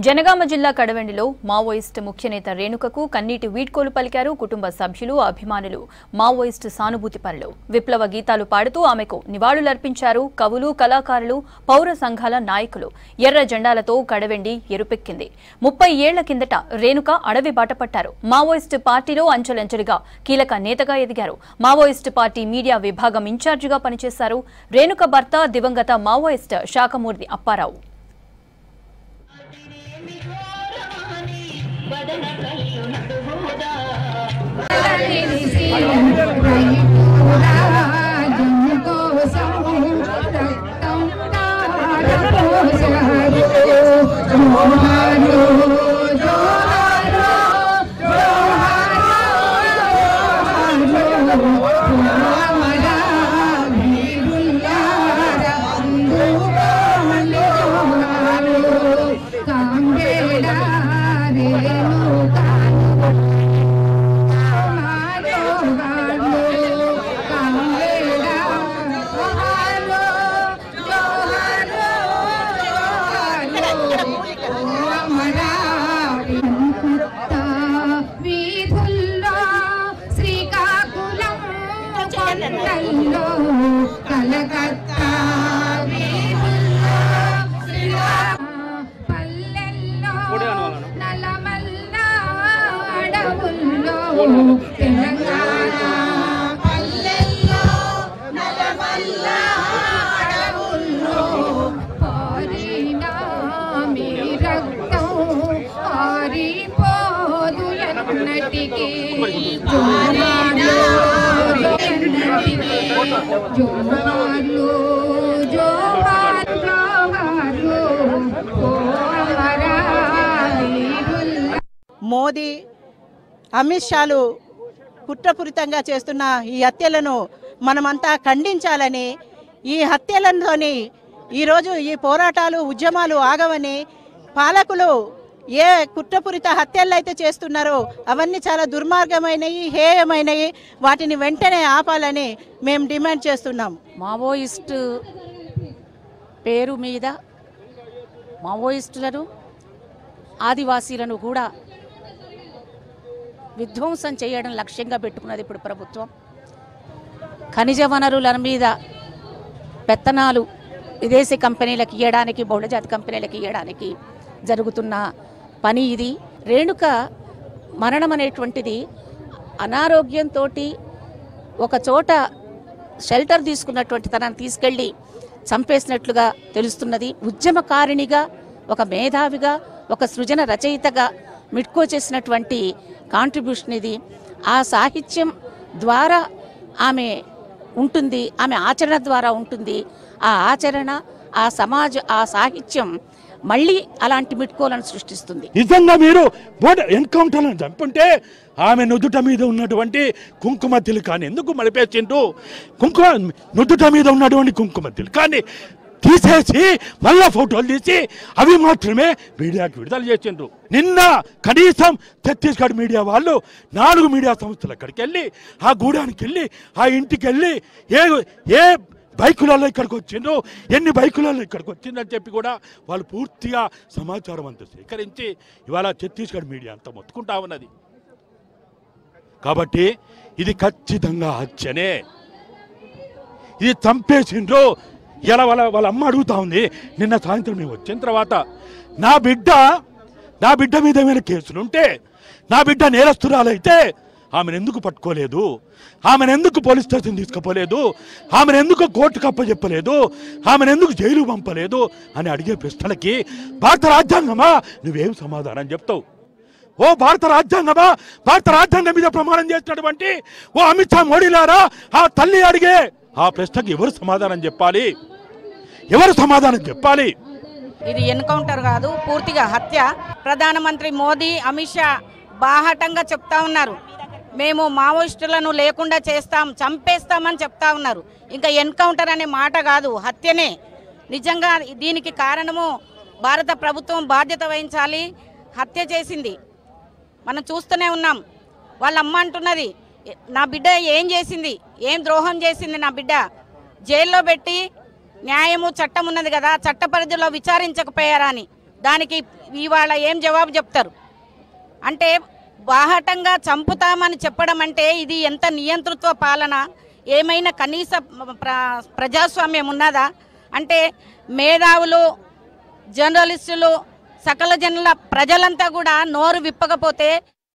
జనగామ జిల్లా కడవెండిలో మావోయిస్ట్ ముఖ్య నేత రేణుకకు కన్నీటి వీడ్కోలు పలికారు కుటుంబ సభ్యులు, అభిమానులు. మావోయిస్ట్ సానుభూతి పరులు విప్లవ గీతాలు పాడుతూ ఆమెకు నివాళులర్పించారు. కవులు, కళాకారులు, పౌర సంఘాల నాయకులు. ఎర్ర జెండాలతో కడవెండి ఎరుపెక్కింది. 30 ఏళ్ల కిందట రేణుక అడవి బాట పట్టారు. మావోయిస్ట్ పార్టీలో అంచెలంచెలుగా కీలక నేతగా ఎదిగారు. మావోయిస్ట్ పార్టీ మీడియా విభాగం ఇన్ఛార్జిగా పనిచేశారు. రేణుక భర్త దివంగత మావోయిస్ట్ శాఖమూర్తి అప్పారావు. మోదీ, అమిత్ షాలు కుట్రపూరితంగా చేస్తున్న ఈ హత్యలను మనమంతా ఖండించాలని, ఈ హత్యలతోని ఈరోజు ఈ పోరాటాలు, ఉద్యమాలు ఆగవని, పాలకులు ఏ కుట్రపూరిత హత్యలు అయితే చేస్తున్నారో అవన్నీ చాలా దుర్మార్గమైనవి, హేయమైనవి. వాటిని వెంటనే ఆపాలని మేము డిమాండ్ చేస్తున్నాం. మావోయిస్టు పేరు మీద మావోయిస్టులను, ఆదివాసీలను కూడా విధ్వంసం చేయడం లక్ష్యంగా పెట్టుకున్నది ఇప్పుడు ప్రభుత్వం. ఖనిజ వనరుల మీద పెత్తనాలు విదేశీ కంపెనీలకు ఇవ్వడానికి, బహుళజాతి కంపెనీలకు ఇవ్వడానికి జరుగుతున్న పని ఇది. రేణుక మరణం అనేటువంటిది అనారోగ్యంతో ఒక చోట షెల్టర్ తీసుకున్నటువంటి తనను తీసుకెళ్ళి చంపేసినట్లుగా తెలుస్తున్నది. ఉద్యమకారిణిగా, ఒక మేధావిగా, ఒక సృజన రచయితగా మిట్కో చేసినటువంటి కాంట్రిబ్యూషన్ ఇది. ఆ సాహిత్యం ద్వారా ఆమె ఉంటుంది, ఆమె ఆచరణ ద్వారా ఉంటుంది. ఆ ఆచరణ, ఆ సమాజ, ఆ సాహిత్యం మళ్ళీ అలాంటి మిట్కోలను సృష్టిస్తుంది. నిజంగా మీరు ఎన్కౌంటర్లను చంపుంటే ఆమె నుదుట మీద ఉన్నటువంటి కుంకుమ తిలకాన్ని ఎందుకు మలిపేసిండ్రు? నుదుట మీద ఉన్నటువంటి కుంకుమ తిలకాన్ని తీసేసి మళ్ళా ఫోటోలు తీసి అవి మాత్రమే మీడియాకి విడుదల చేసిండ్రు. నిన్న కనీసం ఛత్తీస్గఢ్ మీడియా వాళ్ళు 4 మీడియా సంస్థలు అక్కడికి వెళ్ళి, ఆ గూడానికి వెళ్ళి, ఆ ఇంటికి వెళ్ళి ఏ బైకులలో ఇక్కడికి వచ్చిండ్రు, ఎన్ని బైకులలో ఇక్కడికి వచ్చిందని చెప్పి కూడా వాళ్ళు పూర్తిగా సమాచారం అంతా సేకరించి ఇవాళ ఛత్తీస్గఢ్ మీడియా అంతా మొత్తుకుంటా ఉన్నది. కాబట్టి ఇది ఖచ్చితంగా హత్యనే, ఇది చంపేసిండ్రు. ఇలా వాళ్ళ అమ్మ అడుగుతా ఉంది. నిన్న సాయంత్రం మేము వచ్చిన తర్వాత నా బిడ్డ మీద ఏమైనా కేసులుంటే, నా బిడ్డ నేరస్తురాలైతే ఆమెను ఎందుకు పట్టుకోలేదు, ఆమెను ఎందుకు పోలీస్ స్టేషన్ తీసుకుపోలేదు, ఆమెను ఎందుకు కోర్టుకు అప్పచెప్పలేదు, ఆమెను ఎందుకు జైలు పంపలేదు అని అడిగే ప్రశ్నలకి భారత రాజ్యాంగమా నువ్వేం సమాధానం చెప్తావు? ఓ భారత రాజ్యాంగమా, భారత రాజ్యాంగం మీద ప్రమాణం చేసినటువంటి ఓ అమిత్ షా, మోడీలారా, ఆ తల్లి అడిగే ఆ ప్రశ్నకి ఎవరు సమాధానం చెప్పాలి? ఎవరు సమాధానం చెప్పాలి? ఇది ఎన్కౌంటర్ కాదు, పూర్తిగా హత్య. ప్రధానమంత్రి మోదీ, అమిత్ షా బాహటంగా చెప్తా ఉన్నారు, మేము మావోయిస్టులను లేకుండా చేస్తాం, చంపేస్తామని చెప్తా ఉన్నారు. ఇంకా ఎన్కౌంటర్ అనే మాట కాదు, హత్యనే. నిజంగా దీనికి కారణము భారత ప్రభుత్వం బాధ్యత వహించాలి. హత్య చేసింది, మనం చూస్తూనే ఉన్నాం. వాళ్ళ అమ్మ అంటున్నది, నా బిడ్డ ఏం చేసింది, ఏం ద్రోహం చేసింది నా బిడ్డ, జైల్లో పెట్టి న్యాయము చట్టం ఉన్నది కదా, చట్ట పరిధిలో విచారించకపోయారా అని. దానికి ఇవాళ ఏం జవాబు చెప్తారు? అంటే బాహటంగా చంపుతామని చెప్పడం అంటే ఇది ఎంత నియంతృత్వ పాలన? ఏమైనా కనీస ప్రజాస్వామ్యం ఉన్నదా? అంటే మేధావులు, జర్నలిస్టులు, సకల జనుల ప్రజలంతా కూడా నోరు విప్పకపోతే